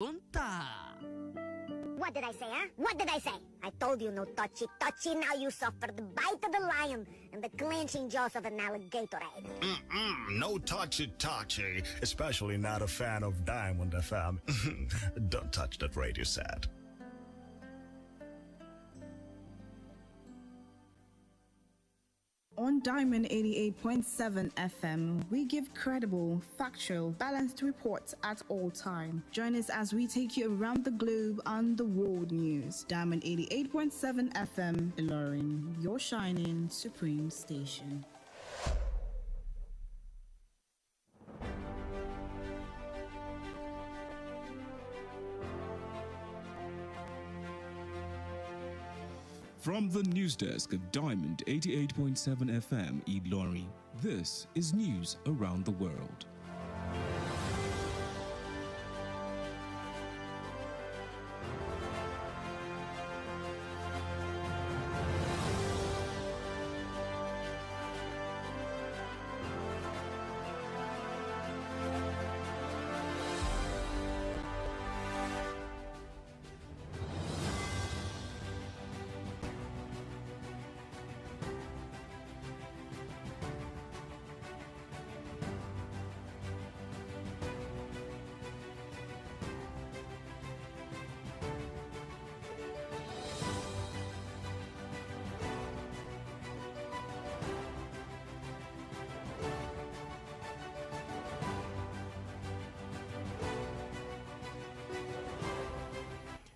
Punta! What did I say, huh? What did I say? I told you no touchy. Now you suffer the bite of the lion and the clenching jaws of an alligator. No touchy, especially not a fan of Diamond FM. Don't touch that radio set. On Diamond 88.7 FM, we give credible, factual, balanced reports at all time. Join us as we take you around the globe on the world news. Diamond 88.7 FM, Ilorin, your shining supreme station. From the news desk of Diamond 88.7 FM, Ilorin, this is news around the world.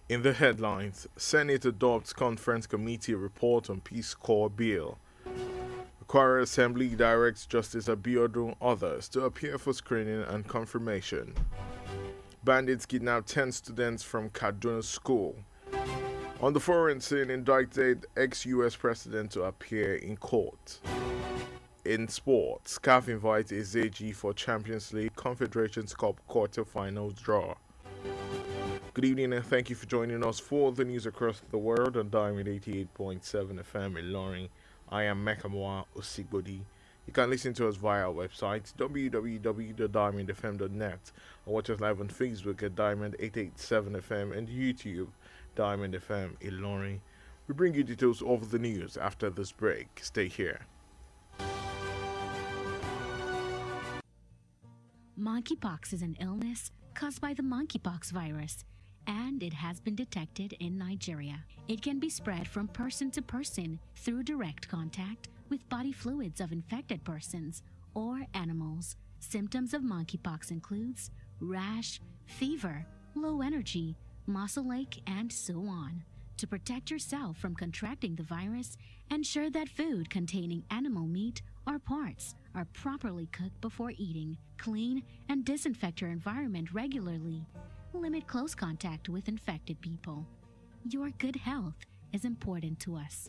In the headlines, Senate adopts conference committee report on Peace Corps bill. Kwara Assembly directs Justice Abiodun others to appear for screening and confirmation. Bandits kidnapped 10 students from Kaduna School. On the foreign scene, indicted ex-US president to appear in court. In sports, CAF invites Ezeji for Champions League Confederations Cup quarter-finals draw. Good evening and thank you for joining us for the news across the world on Diamond 88.7 FM in Ilorin. I am Mekamua Osigbodi. You can listen to us via our website www.diamondfm.net or watch us live on Facebook at Diamond 887 FM and YouTube Diamond FM Ilorin. We bring you details of the news after this break. Stay here. Monkeypox is an illness caused by the monkeypox virus, and it has been detected in Nigeria. It can be spread from person to person through direct contact with body fluids of infected persons or animals. Symptoms of monkeypox includes rash, fever, low energy, muscle ache, and so on. To protect yourself from contracting the virus, ensure that food containing animal meat or parts are properly cooked before eating. Clean and disinfect your environment regularly. Limit close contact with infected people. Your good health is important to us.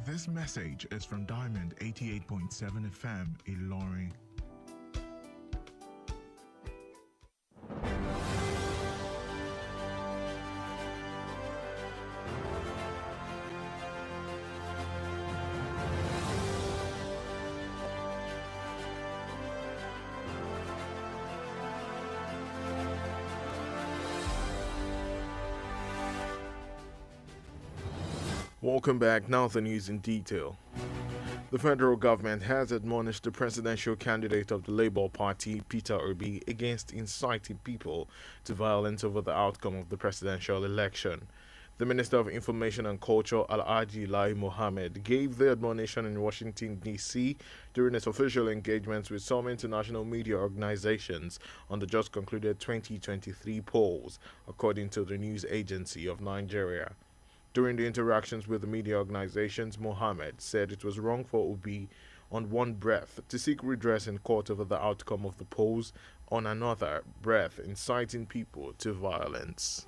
This message is from Diamond 88.7 FM, Ilorin. Welcome back. Now the news in detail. The federal government has admonished the presidential candidate of the Labour Party, Peter Obi, against inciting people to violence over the outcome of the presidential election. The Minister of Information and Culture, Alhaji Lai Mohammed, gave the admonition in Washington, D.C. during his official engagements with some international media organizations on the just concluded 2023 polls, according to the news agency of Nigeria. During the interactions with the media organizations, Mohammed said it was wrong for Obi, on one breath, to seek redress in court over the outcome of the polls, on another breath, inciting people to violence.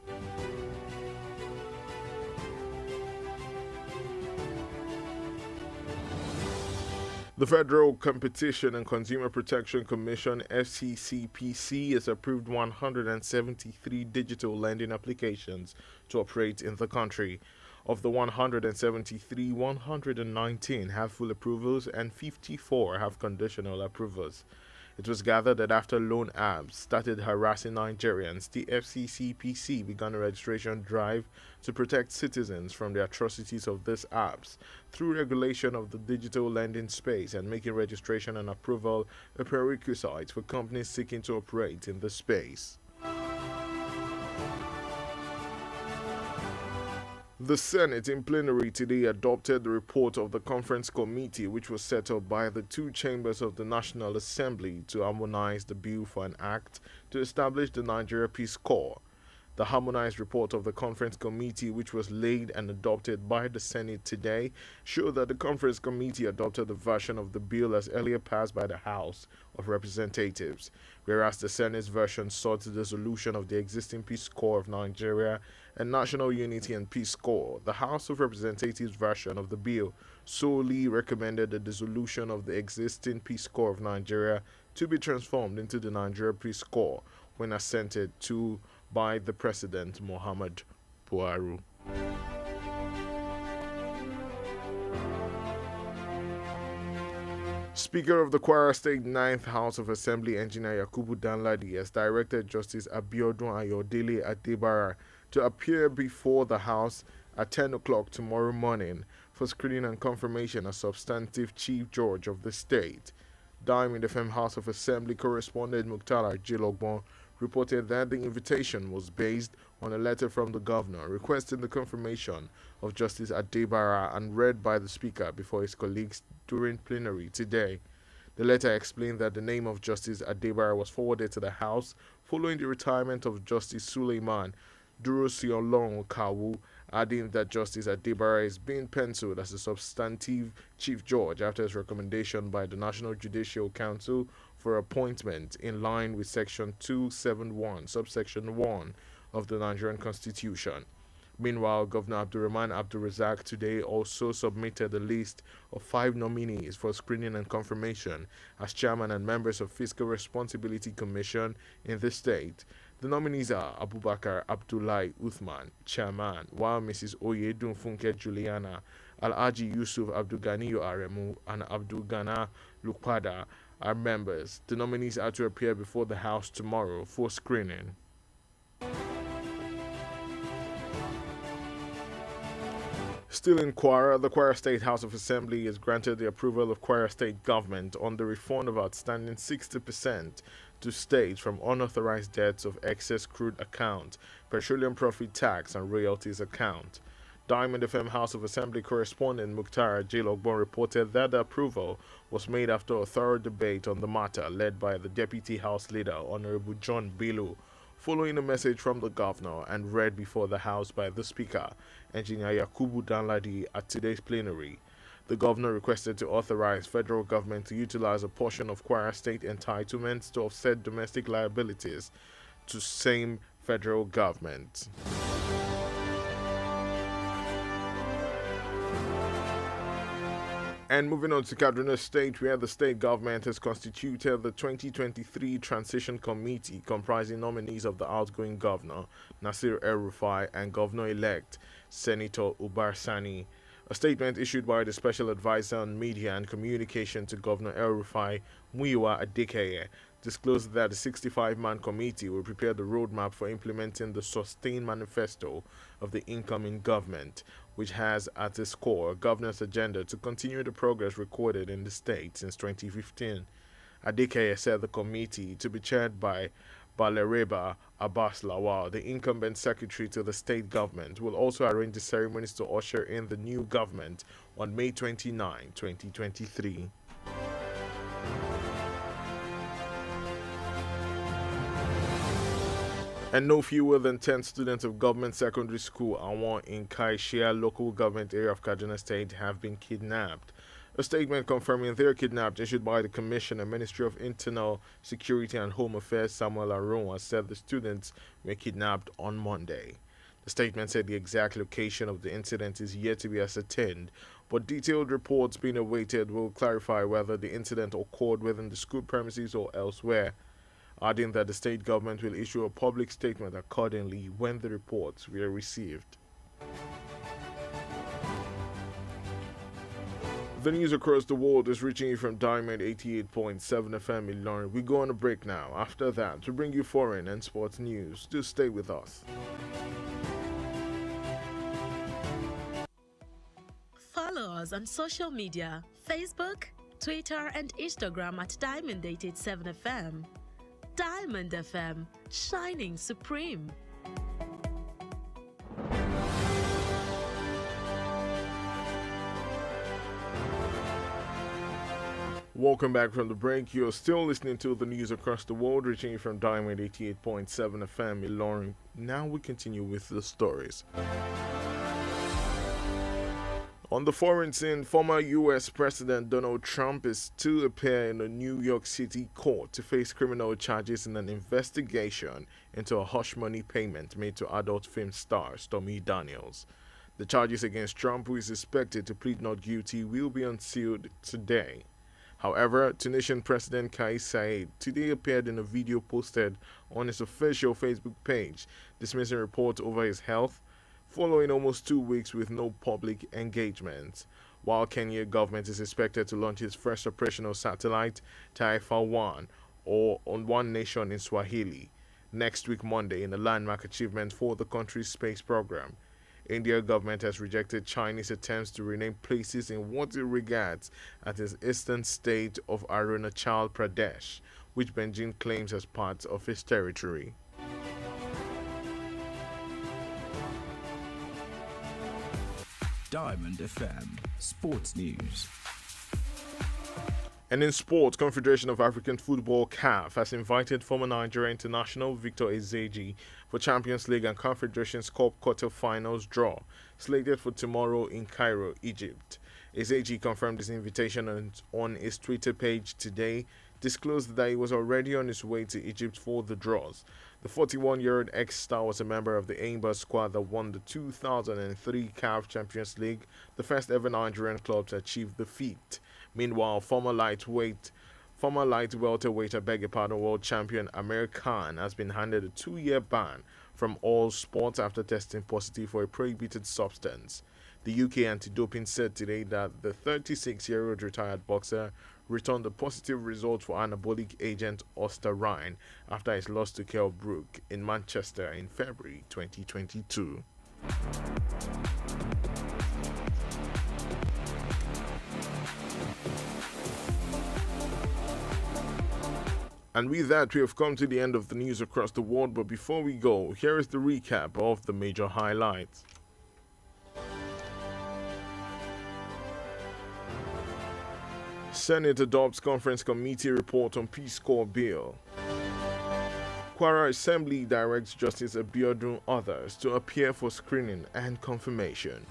The Federal Competition and Consumer Protection Commission (FCCPC) has approved 173 digital lending applications to operate in the country. Of the 173, 119 have full approvals and 54 have conditional approvals. It was gathered that after loan apps started harassing Nigerians, the FCCPC began a registration drive to protect citizens from the atrocities of these apps through regulation of the digital lending space and making registration and approval a prerequisite for companies seeking to operate in the space. The Senate in plenary today adopted the report of the conference committee which was set up by the two chambers of the National Assembly to harmonize the bill for an act to establish the Nigeria Peace Corps. The harmonized report of the conference committee, which was laid and adopted by the Senate today, showed that the conference committee adopted the version of the bill as earlier passed by the House of Representatives, whereas the Senate's version sought the dissolution of the existing Peace Corps of Nigeria and National Unity and Peace Corps. The House of Representatives version of the bill solely recommended the dissolution of the existing Peace Corps of Nigeria to be transformed into the Nigeria Peace Corps when assented to by the President Muhammad Buhari. Speaker of the Kwara State 9th House of Assembly, Engineer Yakubu Danladi, has directed Justice Abiodun Ayodele Adebara to appear before the House at 10 o'clock tomorrow morning for screening and confirmation as substantive Chief Judge of the state. Diamond FM House of Assembly correspondent Mukhtar Jilogbon reported that the invitation was based on a letter from the governor requesting the confirmation of Justice Adebara and read by the Speaker before his colleagues during plenary today. The letter explained that the name of Justice Adebara was forwarded to the House following the retirement of Justice Suleiman Durosiolong Kawu, adding that Justice Adebara is being penciled as a substantive Chief Judge after his recommendation by the National Judicial Council for appointment in line with Section 271, subsection 1 of the Nigerian Constitution. Meanwhile, Governor Abdulrahman Abdulrazak today also submitted a list of 5 nominees for screening and confirmation as chairman and members of Fiscal Responsibility Commission in the state. The nominees are Abubakar Abdullahi Uthman, chairman, while Mrs. Oyedun Funke Juliana, Alhaji Yusuf Abdulganiyu Aremu, and Abdulgana Lukpada are members. The nominees are to appear before the House tomorrow for screening. Still in Kwara, the Kwara State House of Assembly has granted the approval of Kwara State government on the refund of outstanding 60% to states from unauthorized debts of excess crude account, petroleum profit tax, and royalties account. Diamond FM House of Assembly correspondent Mukhtar Jilogbon reported that the approval was made after a thorough debate on the matter led by the Deputy House Leader, Honorable John Bello, following a message from the governor and read before the House by the Speaker, Engineer Yakubu Danladi, at today's plenary. The governor requested to authorize federal government to utilize a portion of Kwara State entitlements to offset domestic liabilities to same federal government. And moving on to Kaduna State, where the state government has constituted the 2023 Transition Committee comprising nominees of the outgoing governor, Nasir El-Rufai, and governor-elect, Senator Ubar Sani. A statement issued by the Special Advisor on Media and Communication to Governor El-Rufai, Muyiwa Adekeye, disclosed that the 65-man committee will prepare the roadmap for implementing the Sustain Manifesto of the incoming government, which has at its core a governor's agenda to continue the progress recorded in the state since 2015. Adekeye said the committee, to be chaired by Balereba Abbas Lawal, the incumbent secretary to the state government, will also arrange the ceremonies to usher in the new government on May 29, 2023. And no fewer than 10 students of Government Secondary School Awon in Kaishia local government area of Kaduna State have been kidnapped. A statement confirming their kidnapped issued by the Commissioner, Ministry of Internal Security and Home Affairs, Samuel Aronwa, said the students were kidnapped on Monday. The statement said the exact location of the incident is yet to be ascertained, but detailed reports being awaited will clarify whether the incident occurred within the school premises or elsewhere, adding that the state government will issue a public statement accordingly when the reports were received. The news across the world is reaching you from Diamond 88.7 FM in Ilorin. We go on a break now. After that, to bring you foreign and sports news. Do stay with us. Follow us on social media, Facebook, Twitter and Instagram at Diamond 887 FM. Diamond FM, shining supreme. Welcome back from the break. You're still listening to the news across the world, reaching you from Diamond 88.7 FM in Ilorin. Now we continue with the stories. On the foreign scene, former U.S. President Donald Trump is to appear in a New York City court to face criminal charges in an investigation into a hush money payment made to adult film star Stormy Daniels. The charges against Trump, who is expected to plead not guilty, will be unsealed today. However, Tunisian President Kais Saied today appeared in a video posted on his official Facebook page, dismissing reports over his health, following almost 2 weeks with no public engagement. While Kenya government is expected to launch its first operational satellite, Taifa 1, or on One Nation in Swahili, next week Monday in a landmark achievement for the country's space program. India government has rejected Chinese attempts to rename places in what it regards as its eastern state of Arunachal Pradesh, which Beijing claims as part of its territory. Diamond FM Sports News. And in sport, Confederation of African Football (CAF) has invited former Nigeria international Victor Ezeji for Champions League and Confederations Cup quarter-finals draw, slated for tomorrow in Cairo, Egypt. Ezeji confirmed his invitation on his Twitter page today, disclosed that he was already on his way to Egypt for the draws. The 41-year-old ex-star was a member of the Aimba squad that won the 2003 CAF Champions League, the first ever Nigerian club to achieve the feat. Meanwhile, former light welterweight world champion Amir Khan has been handed a 2-year ban from all sports after testing positive for a prohibited substance. The UK anti-doping said today that the 36-year-old retired boxer returned a positive result for anabolic agent Osterine after his loss to Kell Brook in Manchester in February 2022. And with that, we have come to the end of the news across the world, but before we go, here is the recap of the major highlights. Senate adopts conference committee report on Peace Corps bill. Kwara Assembly directs Justice Abiodun others to appear for screening and confirmation.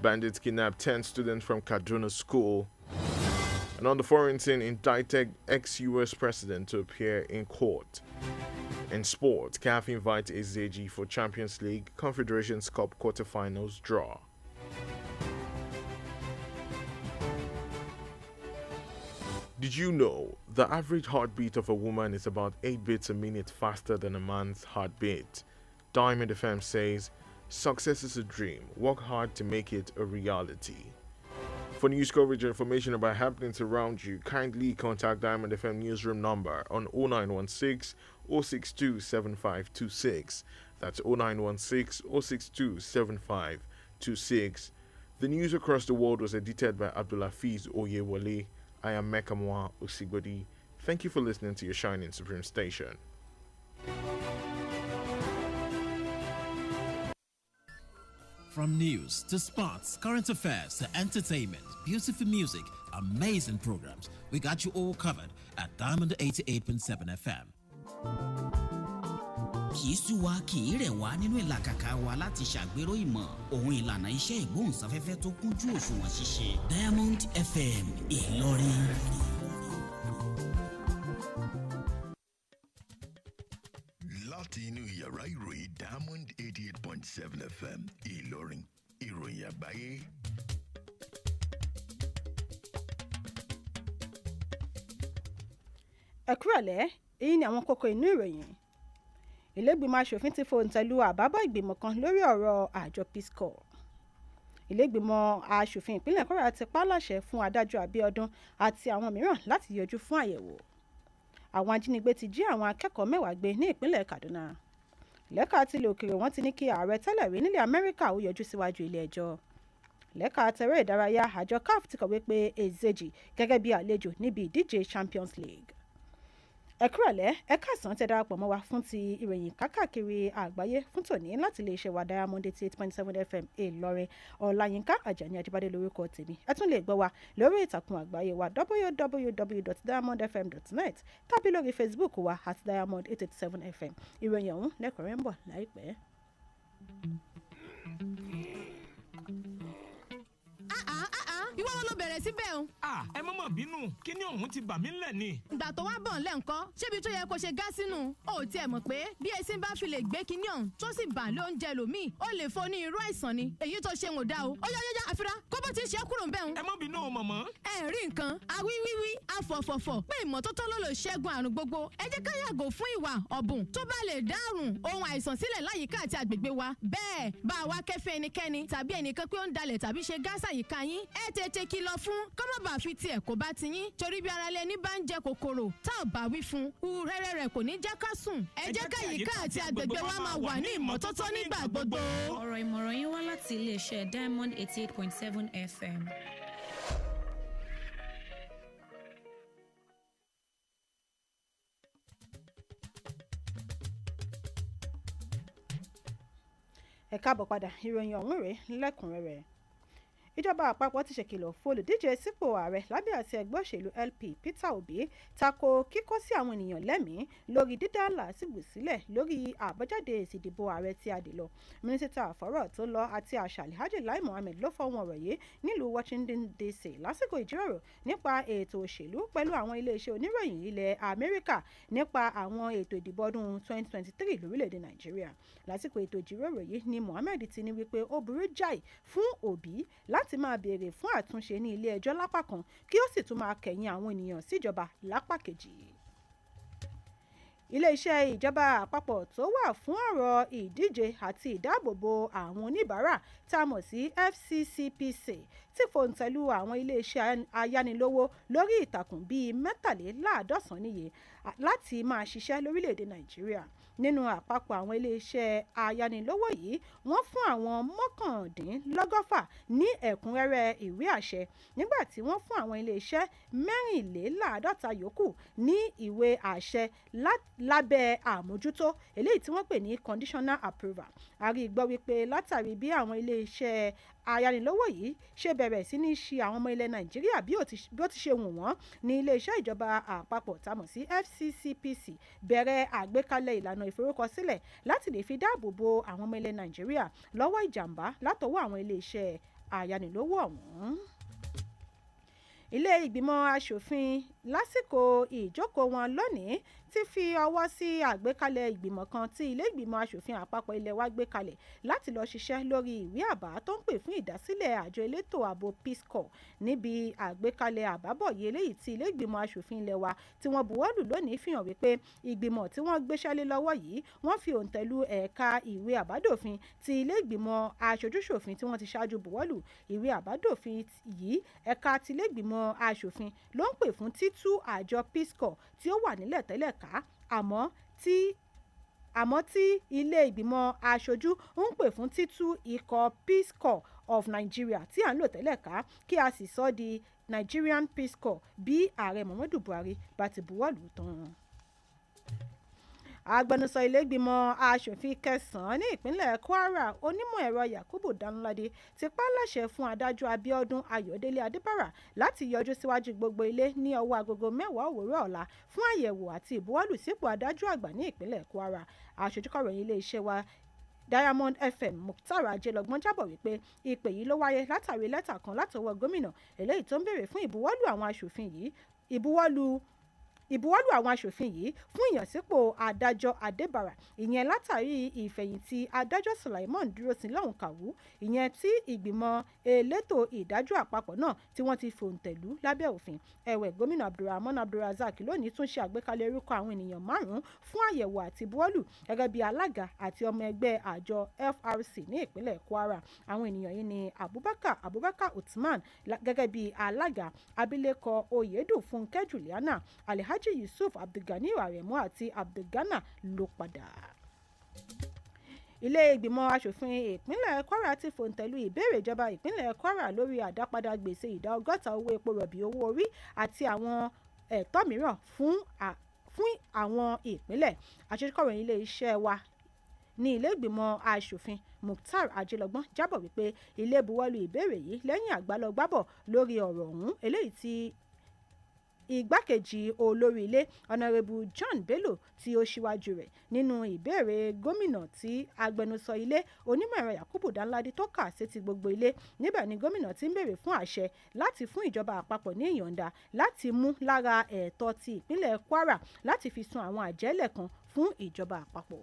Bandits kidnapped 10 students from Kaduna School. And on the foreign scene, indicted ex-US president to appear in court. In sport, CAF invites Ezeji for Champions League Confederations Cup quarterfinals draw. Did you know the average heartbeat of a woman is about 8 beats a minute faster than a man's heartbeat? Diamond FM says, success is a dream. Work hard to make it a reality. For news coverage and information about happenings around you, kindly contact Diamond FM newsroom number on 0916 062 7526. That's 0916 062 7526. The news across the world was edited by Abdulafiz Oyewale. I am Mekamua Osigbodi. Thank you for listening to your Shining Supreme station. From news to sports, current affairs to entertainment, beautiful music, amazing programs, we got you all covered at Diamond 88.7 FM. Kì í sú wa kì í rẹ̀ wá nínú ìlàkàkà wa láti ṣàgbéró ìmọ̀ ohun ìlànà iṣẹ́ ìgbóhùnsáfẹ́fẹ́ tó kúnjú òṣùwọ̀n ṣíṣe. Diamond FM Ìlọrin. Láti inú yàrá ìròyìn Diamond 88.7 FM Ìlọrin, ìròyìn àgbáyé. Ẹ kúrọ̀lẹ́, èyí ni àwọn kókó inú ìròyìn. Ilé-ìgbìmọ̀ aṣòfin ti fòǹtẹ̀ lu àbábọ̀ ìgbìmọ̀ kan lórí ọ̀rọ̀ àjọ Peace Corps. Ilé-ìgbìmọ̀ aṣòfin ìpínlẹ̀ Kwara ti pa láṣẹ fún adájọ́ Abíọ́dún àti àwọn mìíràn láti yọjú fún àyẹ̀wò. Àwọn ajínigbé ti jí àwọn akẹ́kọ̀ọ́ 10 gbé ní ìpínlẹ̀ Kaduna. Lẹ́ka tilẹ̀ òkèèrè wọ́n ti ní kí ààrẹ tẹ́lẹ̀ rí nílẹ̀ Amẹ́ríkà ó yọjú síwájú ilé ẹjọ́. Lẹ́ka tẹ̀rẹ́ ìdárayá àjọ CAF ti kọ̀wé pé Ezeji gẹ́gẹ́ bí àlejò níbi ìdíje Champions League. Ẹ kúrọ̀lẹ́, ẹ káàsán tẹ́ darapọ̀ mọ́ wa fún ti ìròyìn kákàkiri àgbáyé fún tòní láti iléeṣẹ́ wa Diamond 88.7 FM Ìlọrin. Ọláyínká Ajani Ajibade lórúkọ tèmi. Ẹ tún lè gbọ́ wa lórí ìtàkùn àgbáyé wa www.diamondfm.net tàbí lórí Facebook wa @Diamond 887 FM. Ìròyìn ọ̀hún lẹ́kọ̀ọ́rẹ́ ń bọ̀ láìpẹ́. Ìwọ wọn ló bẹ̀rẹ̀ síbẹ̀ o. Ẹ má mà bínú, kíní ọ̀hún ti bà mí ńlẹ̀ ni. Ìgbà tó wá bọ̀ ńlẹ̀ ńkọ́, ṣébi tó yẹ kó ṣe gá sínú. O ò tiẹ̀ mọ̀ pé bí esin bá fi lè gbé kíní ọ̀hún tó sì bà lé oúnjẹ lòmíì, ó lè fo ní irú àìsàn ni. Èyí tó ṣe ń ò dá o. Ó yá àfira kó bó ti ṣe é kúrò ń bẹ̀ ń. Ẹ má bínú o mọ̀mọ́. Ẹ rí nǹkan, awíwíwí, afọ̀fọ̀fọ̀ pé ìmọ́tótó ló lè ṣẹ́gun àrùn gbogbo. Ẹ jẹ́ ká yàgò fún ìwà ọ̀bùn tó bá lè dárùn ohun àìsàn sílẹ̀ láyìíká àti àgbègbè wa. Bẹ́ẹ̀ bá wa kẹ́fẹ́ ẹnikẹ́ni tàbí ẹnìkan pé ó ń dalẹ̀ tàbí ṣe gáàsì àyíká yín. Ẹ tètè kìlọ̀ fún kọ́mọ́ bá fi tiẹ̀ kó bá ti yín torí bí ara lẹni bá ń jẹ kòkòrò tá ò bá wí fún rẹ́rẹ́ rẹ̀ kò ní jẹ́ ká sùn. Ẹ jẹ́ ká àyíká àti àgbègbè wa máa wà ní ìmọ́tótó nígbà gbogbo. Ọ̀rọ̀ ìmọ̀ràn yín wá láti iléeṣẹ́ Diamond 88.7 FM. Ẹ káàbọ̀ padà, ìròyìn ọ̀hún rèé lẹ́kùnrẹ́rẹ́. Ìjọba àpapọ̀ ti ṣèkìlọ̀ fún olùdíje sípò ààrẹ lábẹ́ àti ẹgbẹ́ òṣèlú LP Peter Obi tako kíkó sí àwọn ènìyàn lẹ́mìí lórí dídá làásìgbò sílẹ̀ lórí àbájáde èsì ìdìbò ààrẹ tí a dì lọ. Mínísítà àfọ̀rọ̀ tó lọ àti àṣà Alhaji Lai Mohammed ló fọwọ́n ọ̀rọ̀ yìí nílùú Washington DC lásìkò ìjíròrò nípa ètò òṣèlú pẹ̀lú àwọn iléeṣẹ́ oníròyìn ilẹ̀ Amẹ́ríkà nípa àwọn ètò ìdìbò ọdún 2023 lórílẹ̀‐èdè Nàìjíríà. Lásìkò ètò ìjíròrò yìí ni Mohammed ti ní wípé ó burú jáì fún Obi láti máa béèrè fún àtúnṣe ní ilé ẹjọ́ lápá kan kí ó sì tún máa kẹ̀yìn àwọn ènìyàn síjọba lápá kejì. Ilé-iṣẹ́ ìjọba àpapọ̀ tó wà fún ọ̀rọ̀ ìdíje àti ìdáàbòbò àwọn oníbàárà tá a mọ̀ sí FCCPC ti fòǹtẹ̀lù àwọn ilé-iṣẹ́ ayánilówó lórí ìtàkùn bíi 53 níye láti máa ṣiṣẹ́ lórílẹ̀‐èdè Nàìjíríà. Nínú àpapọ̀ àwọn iléeṣẹ́ ayánilówó yìí wọ́n fún àwọn 169 ní ẹ̀kúnrẹ́rẹ́ ìwé àṣẹ nígbà tí wọ́n fún àwọn iléeṣẹ́ 54 yòókù ní ìwé àṣẹ lábẹ́ àmójútó eléyìí tí wọ́n pè ní conditional approval. A rí gbọ́ wípé látàrí bí àwọn iléeṣẹ́ ayánilówó yìí ṣe bẹ̀rẹ̀ sí ní ṣi àwọn ọmọ ilẹ̀ Nàìjíríà bí ó ti ṣe wù wọ́n ní iléeṣẹ́ ìjọba àpapọ̀ tá a mọ̀ sí FCCPC bẹ̀rẹ̀ àgbékalẹ̀ ìlànà ìforúkọsílẹ̀ láti lè fi dáàbò bo àwọn ọmọ ilẹ̀ Nàìjíríà lọ́wọ́ ìjàmbá látọwọ́ àwọn iléeṣẹ́ ayánilówó ọ̀hún. Ilé ìgbìmọ̀ aṣòfin lásìkò ìjókòó wọn lónìí ti fi ọwọ́ sí àgbékalẹ̀ ìgbìmọ̀ kan tí ilé ìgbìmọ̀ aṣòfin àpapọ̀ ilẹ̀ wa gbé kalẹ̀ láti lọ ṣiṣẹ́ lórí ìwé àbá tó ń pè fún ìdásílẹ̀ àjọ elétò ààbò Peace Corps. Níbi àgbékalẹ̀ àbábọ̀yé eléyìí tí ilé ìgbìmọ̀ aṣòfin ilẹ̀ wa tí wọ́n buwọ́lù lónìí fi hàn wípé ìgbìmọ̀ tí wọ́n gbéṣẹ́ lé lọ́wọ́ yìí wọ́n fi òǹtẹ̀lù ẹ̀ka ìwé àbádòfin ti ilé ìgbìmọ̀ aṣojúṣòfin tí wọ́n ti ṣáájú buwọ́lù. Ìwé àbádòfin yìí ẹ̀ka ti ilé ìgbìmọ̀ aṣòfin ló ń pè fún títú àjọ Peace Corps tí ó wà nílẹ̀ tẹ́lẹ̀ ká àmọ́ tí ilé ìgbìmọ̀ aṣojú ń pè fún títú ikọ̀ Peace Corps of Nigeria tí à ń lò tẹ́lẹ̀ ká kí a sì sọ di Nigerian Peace Corps bí ààrẹ Muhammadu Buhari bá ti buwọ́lù tán. Agbẹnusọ ilé ìgbìmọ̀ aṣòfin kẹsàn-án ní ìpínlẹ̀ Kwara onímọ̀ ẹ̀rọ Yakubu Danladi ti pa láṣẹ fún adájọ́ Abíọ́dún Ayọ̀délé Adébárà láti yọjú síwájú gbogbo ilé ní ọwọ́ agogo 10 òwúrọ̀ ọ̀la fún àyẹ̀wò àti ìbuwọ́lù sípò adájọ́ àgbà ní ìpínlẹ̀ Kwara. Aṣojúkọ̀ròyìn ilé-iṣẹ́ wa Diamond FM Mukhtar Ajẹlọgbọ́n jábọ̀ wípé ìpè yìí ló wáyé látàrí lẹ́tà kan látọwọ́ gómìnà eléyìí tó ń béèrè fún ìbuwọ́lù àwọn aṣòfin yìí ìbuwọ́lù àwọn aṣòfin yìí fún ìyànsípò adájọ́ Adébára ìyẹn látàrí ìfẹ̀yìntì adájọ́ Sulaiman Dúrósìn lọ́hùn kàwú ìyẹn tí ìgbìmọ̀ elétò ìdájọ́ àpapọ̀ náà tí wọ́n ti fòǹtẹ̀lú lábẹ́ òfin. Ẹ̀wẹ̀ gómìnà Abdulrahman Abdulrazak lónìí tún ṣe àgbékalẹ̀ orúkọ àwọn ènìyàn 5 fún àyẹ̀wò àti ìbuwọ́lù gẹ́gẹ́ bí alága àti ọmọ ẹgbẹ́ àjọ FRC ní ìpínlẹ̀ Kwara. Àwọn ènìyàn yìí ni Abubakar Uthman gẹ́gẹ́ bí alága, abilékọ Oyèdùn Fúnkẹ́ Juliana, Alhaji Yusuf Abdulgani Aremu àti Abdulgana Lópadà. Ilé ìgbìmọ̀ aṣòfin ìpínlẹ̀ Kwara ti fòǹtẹ̀lù ìbéèrè ìjọba ìpínlẹ̀ Kwara lórí àdápadà gbèsè ìdá 60 owó epo rọ̀bì owó orí àti àwọn ẹ̀tọ́ mìíràn fún àwọn ìpínlẹ̀. Àṣekọ̀ròyìn ilé iṣẹ́ wa ní ilé ìgbìmọ̀ aṣòfin Mukhtar Ajilọgbọ́n jábọ̀ wípé ilé buwọ́lù ìbéèrè yìí lẹ́yìn àgbálọgbábọ̀ lórí ọ̀rọ̀ ọ̀hún eléyìí tí igbákejì olórí ilé ọ̀nàrẹ́bù John Bello tí ó ṣíwájú rẹ̀ nínú ìbéèrè gómìnà tí agbẹnusọ ilé onímọ̀ ẹ̀rọ Yakubu Danladi tó kà sétí gbogbo ilé. Níbẹ̀ ni gómìnà ti ń béèrè fún àṣẹ láti fún ìjọba àpapọ̀ ní ìyọ̀ǹda láti mú lára ẹ̀tọ́ ti ìpínlẹ̀ Kwara láti fi san àwọn àjẹ́lẹ̀ kan fún ìjọba àpapọ̀.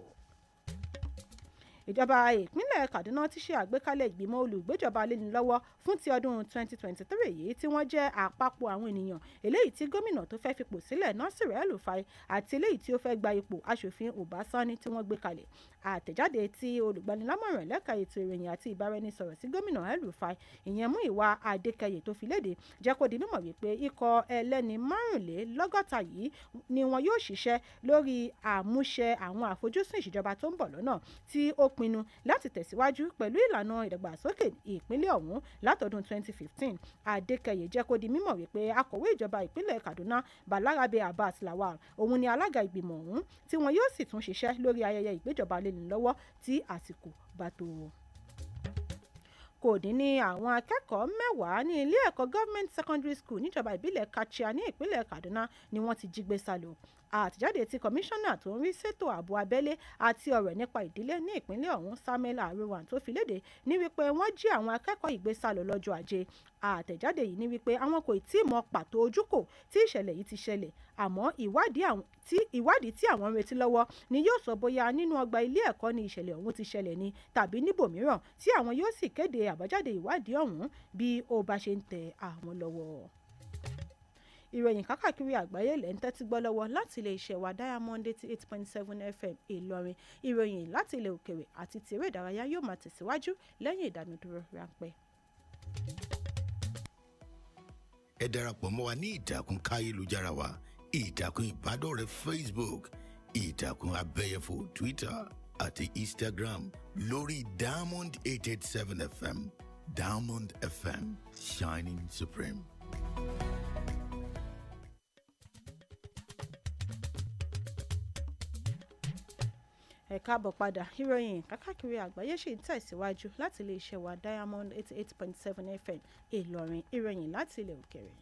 Ìjọba ìpínlẹ̀ Kaduna ti ṣe àgbékalẹ̀ ìgbìmọ̀ olùgbéjọba léni lọ́wọ́ fún ti ọdún 2023 yìí tí wọ́n jẹ́ àpapọ̀ àwọn ènìyàn eléyìí tí gómìnà tó fẹ́ fipò sílẹ̀ Nasir El-Rufai àti eléyìí tí ó fẹ́ gba ipò aṣòfin Obasani tí wọ́n gbé kalẹ̀. Àtẹ̀jáde tí olùgbanilámọ̀ràn lẹ́ka ètò ìròyìn àti ìbáraẹnisọ̀rọ̀ sí gómìnà El-Rufai ìyẹn Múyìwá Adékẹyè tó fi léde jẹ́ kó di mímọ̀ wípé ikọ̀ ẹlẹ́ni 65 yìí ni wọn yóò ṣiṣẹ́ lórí àmúṣẹ àwọn àfojúsùn ìṣèjọba tó ń bọ̀ lọ́nà tí ó pinnu láti tẹ̀síwájú pẹ̀lú ìlànà ìdàgbàsókè ìpínlẹ̀ ọ̀hún látọdún 2015. Adékẹyè jẹ́ kó di mímọ̀ wípé akọ̀wé ìjọba ìpínlẹ̀ Kaduna Balarabe Abbas Lawal òun ni alága ìgbìmọ̀ ọ̀hún tí wọn yóò sì tún ṣiṣẹ́ lórí ayẹyẹ ìgbéjọba léni lọ́wọ́ tí àsìkò bá tó. Kò dín ní àwọn akẹ́kọ̀ọ́ 10 ní ilé ẹ̀kọ́ Government Secondary School níjọba ìbílẹ̀ Kachia ní ìpínlẹ̀ Kaduna ni wọ́n ti jí gbé sá lọ. Àtẹ̀jáde tí kọmíṣánná tó ń rí ṣètò ààbò abẹ́lé àti ọ̀rọ̀ nípa ìdílé ní ìpínlẹ̀ ọ̀hún Samuel Aruwan tó fi léde ní wípé wọ́n jí àwọn akẹ́kọ̀ọ́ ìgbé sá lọ lọ́jọ́ Ajé. Àtẹ̀jáde yìí ní wípé àwọn kò tí ì mọ pàtó ojúkò tí ìṣẹ̀lẹ̀ yìí ti ṣẹlẹ̀ àmọ́ ìwádìí tí àwọn ń retí lọ́wọ́ ni yóò sọ bóyá nínú ọgbà ilé ẹ̀kọ́ ni ìṣẹ̀lẹ̀ ọ̀hún ti ṣẹlẹ̀ ni tàbí níbòmíràn tí àwọn yóò sì kéde àbájáde ìwádìí ọ̀hún bí ó bá ṣe ń tẹ àwọn lọ́wọ́. Ìròyìn kákàkiri àgbáyé lẹ́ ń tẹ́tí gbọ́ lọ́wọ́ láti ilé iṣẹ́ wa Diamond 88.7 FM Ìlọrin. Ìròyìn láti ilẹ̀ òkèrè àti ti eré ìdárayá yóò máa tẹ̀síwájú lẹ́yìn ìdánudúró ráńpẹ́. Ẹ darapọ̀ mọ́ wa ní ìtàkùn káyélujára wa, ìtàkùn ìbádọ́rẹ̀ẹ́ Facebook, ìtàkùn abẹ́yẹfò Twitter àti Instagram lórí Diamond 887 FM. Diamond FM, shining supreme. Ẹ káàbọ̀ padà. Ìròyìn kákàkiri àgbáyé ṣì ń tẹ̀síwájú láti ilé iṣẹ́ wa Diamond 88.7 FM Ìlọrin. Ìròyìn láti ilẹ̀ òkèrè.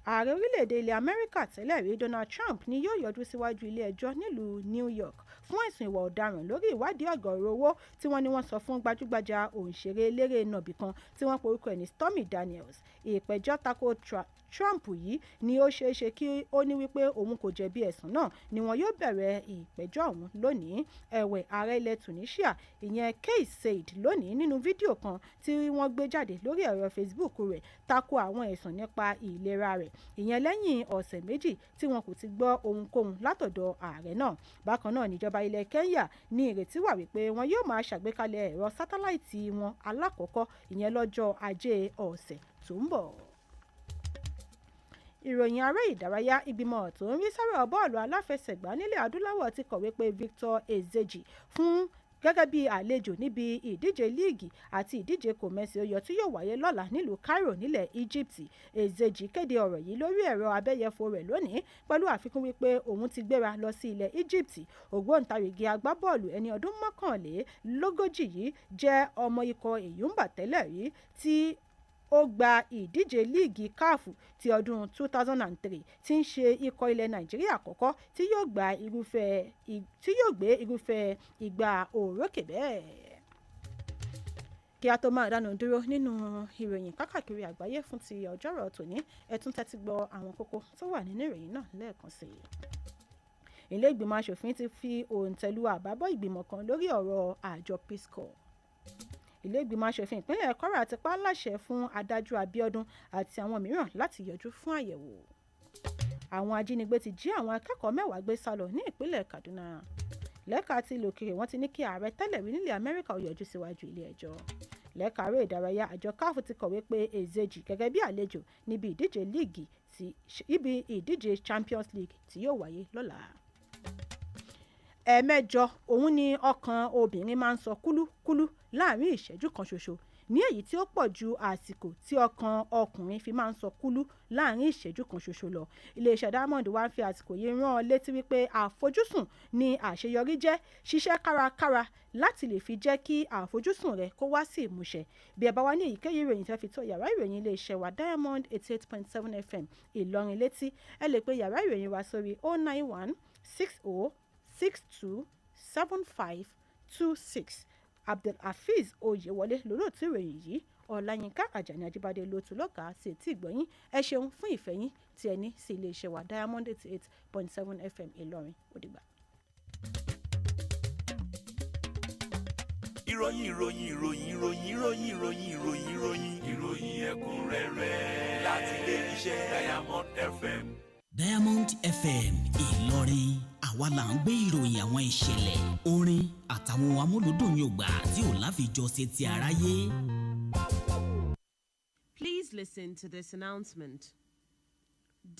Ààrẹ orílẹ̀-èdè ilẹ̀ Amẹ́ríkà tẹ́lẹ̀ rí Donald Trump ni yóò yọjú síwájú ilé ẹjọ́ nílùú New York fún ẹ̀sùn ìwà ọ̀daràn lórí ìwádìí ọ̀gọ̀ọ̀rọ̀ owó tí wọ́n ní wọ́n sọ fún gbajúgbajà òǹṣèré eléré nọ̀bì kan tí wọ́n porúkọ ẹ̀ ní Stormy Daniels. Ìpẹ̀jọ́ tako Trump yìí ni ó ṣeé ṣe kí ó ní wípé òun kò jẹ̀bi ẹ̀sùn náà ni wọn yóò bẹ̀rẹ̀ ìpẹ̀jọ́ ọ̀hún lónìí. Ẹ̀wẹ̀ ààrẹ ilẹ̀ Tunisia ìyẹn Kais Saied lónìí nínú fídíò kan tí wọ́n gbé jáde lórí ẹ̀rọ Facebook rẹ̀ tako àwọn ẹ̀sùn nípa ìlera rẹ̀ ìyẹn lẹ́yìn ọ̀sẹ̀ méjì tí wọn kò ti gbọ́ ohunkóhun látọ̀dọ̀ ààrẹ náà. Bákan náà níjọba ilẹ̀ Kenya ní ìrètí wà wípé wọn yóò máa ṣàgbékalẹ̀ ẹ̀rọ sátáláìtì wọn alákọ̀ọ́kọ́ ìyẹn lọ́jọ́ Ajé ọ̀sẹ̀ tó ń bọ̀. Ìròyìn aré ìdárayá. Ìgbìmọ̀ tó ń rí sọ́rọ̀ bọ́ọ̀lù aláfẹsẹ̀gbá nílẹ̀ adúláwọ̀ ti kọ̀wé pé Victor Ezeji fún gẹ́gẹ́ bí àlejò níbi ìdíje líìgì àti ìdíje kòmẹ́sì oyè tí yóò wáyé lọ́la nílùú Cairo nílẹ̀ Egypt. Ezeji kéde ọ̀rọ̀ yìí lórí ẹ̀rọ abẹ́yẹfò rẹ̀ lónìí pẹ̀lú àfikún wípé òun ti gbéra lọ sí ilẹ̀ Egypt. Ògbóǹtarìgì agbábọ́ọ̀lù ẹni ọdún 41 yìí jẹ́ ọmọ ikọ̀ Èyúmbà tẹ́lẹ̀ rí tí ó gba ìdíje líìgì CAF ti ọdún 2003 tí ń ṣe ikọ̀ ilẹ̀ Nàìjíríà àkọ́kọ́ tí yóò gbé irúfẹ́ ìgbà òrókè bẹ́ẹ̀. kí a tó máa dánu dúró nínú ìròyìn kákàkiri àgbáyé fún ti ọjọ́rọ̀ tòní ẹ tún tẹ́tí gbọ́ àwọn kókó tó wà nínú ìròyìn náà lẹ́ẹ̀kan sí i. ilé ìgbìmọ̀ asòfin ti fi òǹtẹ̀lù àbábọ̀ ìgbìmọ̀ kan lórí ọ̀rọ̀ àjọ Peace Corps. ilé ìgbìmọ̀ asòfin ìpínlẹ̀ Kwara ti pa á láṣẹ fún adájọ́ Abíọ́dún àti àwọn mìíràn láti yọjú fún àyẹ̀wò. àwọn ajínigbé ti jí àwọn akẹ́kọ̀ọ́ 10 gbé sálọ ní ìpínlẹ̀ Kaduna. lẹ́ka ti ilẹ̀ òkèèrè wọ́n ti ní kí ààrẹ tẹ́lẹ̀ rí nílẹ̀ Amẹ́ríkà ó yọjú síwájú ilé ẹjọ́. lẹ́ka eré ìdárayá àjọ CAF ti kọ̀wé pé Ezeji gẹ́gẹ́ bí àlejò níbi ìdíje Champions League tí yóò wáyé lọ́la. ẹ̀ẹ̀mẹjọ òun ni ọkàn obìnrin máa ń sọ kúlúkúlú láàrin ìṣẹ́jú kan ṣoṣo ní èyí tí ó pọ̀ ju àsìkò tí ọkàn ọkùnrin fi máa ń sọ kúlú láàrin ìṣẹ́jú kan ṣoṣo lọ. iléeṣẹ́ Diamond wá ń fi àsìkò yìí rán ọ létí wípé àfojúsùn ni àṣeyọrí jẹ́, ṣiṣẹ́ kárakára láti lè fi jẹ́ kí àfojúsùn rẹ kó wá sí ìmúṣẹ. bí ẹ bá wá ní èyíkéyìí ìròyìn tẹ́ fi tó yàrá ìròyìn iléeṣẹ́ wa Diamond 88.7 FM Ìlọrin létí ẹ lè pe yàrá ìròyìn wa sórí 091 60 62 7526. Abdulhafiz Oyewole lólóòtú ìròyìn yìí Ọláyínká Ajani Ajibade ló tún lọ́ka sí etí ìgbọ̀nyín. ẹ ṣeun fún ìfẹ́ yín tí ẹ ní sí iléeṣẹ́ wa Diamond 88.7 FM Ìlọrin. ó dìgbà. ìròyìn ẹ̀kúnrẹ́rẹ́ láti ilé-iṣẹ́ Diamond FM. Diamond FM Ìlọrin àwa là ń gbé ìròyìn àwọn ìṣẹ̀lẹ̀ orin àtàwọn amúlùdùn yògbà tí ò láfijọ́ ṣe ti aráyé. Please listen to this announcement.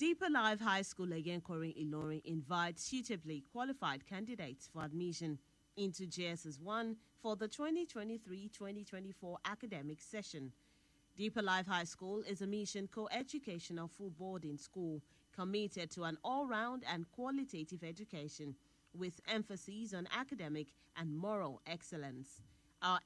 Deeper Life High School Olayinka Ilorin invites suitably qualified candidates for admission into JSS 1 for the 2023-2024 academic session. Deeper Life High School is a mission co-educational full boarding school committed to an all-round and qualitative education with emphasis on academic and moral excellence. Our